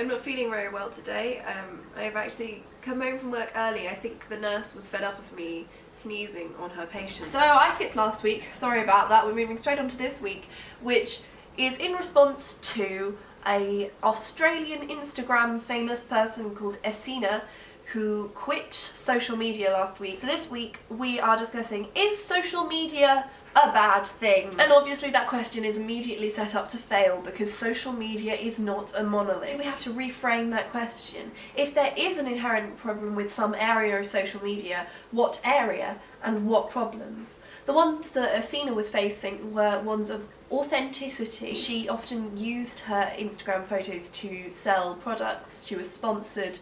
I'm not feeling very well today. I've actually come home from work early. I think the nurse was fed up of me sneezing on her patient. So I skipped last week, sorry about that. We're moving straight on to this week, which is in response to an Australian Instagram famous person called Essina, who quit social media last week. So this week we are discussing, is social media a bad thing? And obviously that question is immediately set up to fail because social media is not a monolith. We have to reframe that question. If there is an inherent problem with some area of social media, what area and what problems? The ones that Essina was facing were ones of authenticity. She often used her Instagram photos to sell products. She was sponsored.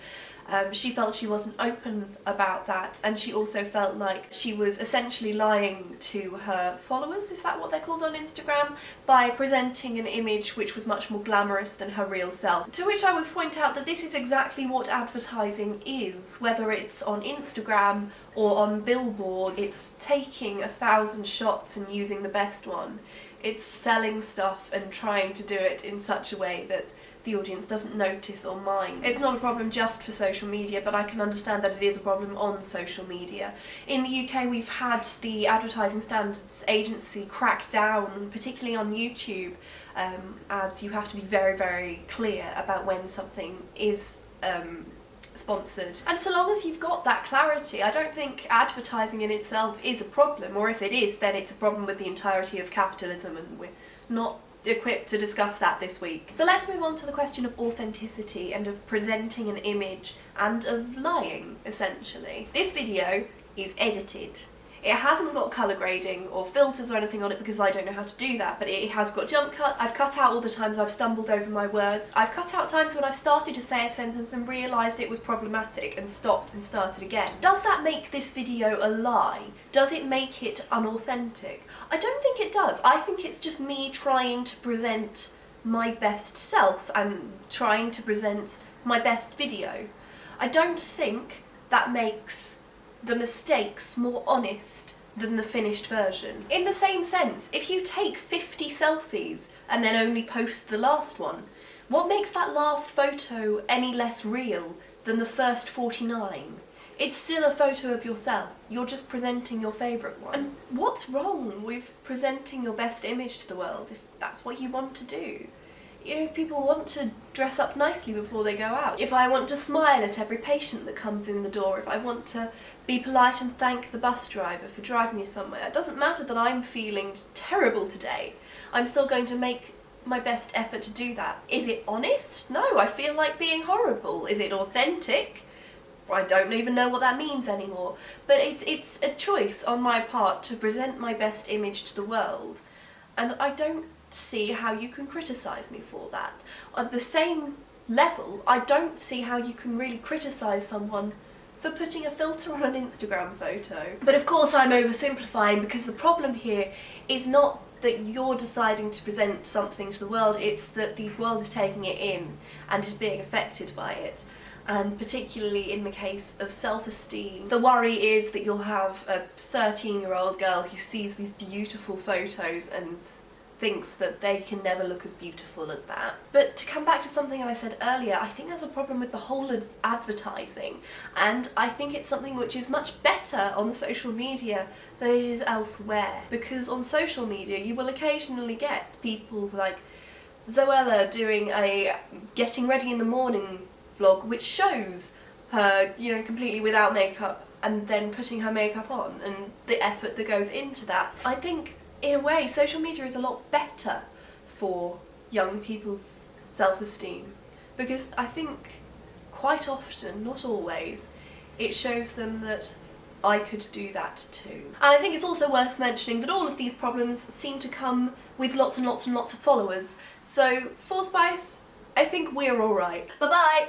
She felt she wasn't open about that, and she also felt like she was essentially lying to her followers, is that what they're called on Instagram, by presenting an image which was much more glamorous than her real self. To which I would point out that this is exactly what advertising is, whether it's on Instagram or on billboards. It's taking 1,000 shots and using the best one. It's selling stuff and trying to do it in such a way that the audience doesn't notice or mind. It's not a problem just for social media, but I can understand that it is a problem on social media. In the UK we've had the Advertising Standards Agency crack down, particularly on YouTube ads. You have to be very, very clear about when something is sponsored. And so long as you've got that clarity, I don't think advertising in itself is a problem, or if it is, then it's a problem with the entirety of capitalism, and we're not equipped to discuss that this week. So let's move on to the question of authenticity and of presenting an image and of lying, essentially. This video is edited. It hasn't got colour grading or filters or anything on it because I don't know how to do that, but it has got jump cuts. I've cut out all the times I've stumbled over my words. I've cut out times when I've started to say a sentence and realised it was problematic and stopped and started again. Does that make this video a lie? Does it make it unauthentic? I don't think it does. I think it's just me trying to present my best self and trying to present my best video. I don't think that makes the mistakes more honest than the finished version. In the same sense, if you take 50 selfies and then only post the last one, what makes that last photo any less real than the first 49? It's still a photo of yourself. You're just presenting your favourite one. And what's wrong with presenting your best image to the world if that's what you want to do? You know, people want to dress up nicely before they go out. If I want to smile at every patient that comes in the door, if I want to be polite and thank the bus driver for driving me somewhere, it doesn't matter that I'm feeling terrible today. I'm still going to make my best effort to do that. Is it honest? No, I feel like being horrible. Is it authentic? I don't even know what that means anymore. But it's a choice on my part to present my best image to the world, and I don't see how you can criticise me for that. On the same level, I don't see how you can really criticise someone for putting a filter on an Instagram photo. But of course I'm oversimplifying, because the problem here is not that you're deciding to present something to the world, it's that the world is taking it in and is being affected by it. And particularly in the case of self-esteem, the worry is that you'll have a 13-year-old girl who sees these beautiful photos and thinks that they can never look as beautiful as that. But to come back to something I said earlier, I think there's a problem with the whole of advertising, and I think it's something which is much better on social media than it is elsewhere. Because on social media you will occasionally get people like Zoella doing a getting ready in the morning vlog which shows her, you know, completely without makeup and then putting her makeup on, and the effort that goes into that. I think in a way social media is a lot better for young people's self-esteem, because I think quite often, not always, it shows them that I could do that too. And I think it's also worth mentioning that all of these problems seem to come with lots and lots and lots of followers. So for Spice, I think we're alright. Bye bye!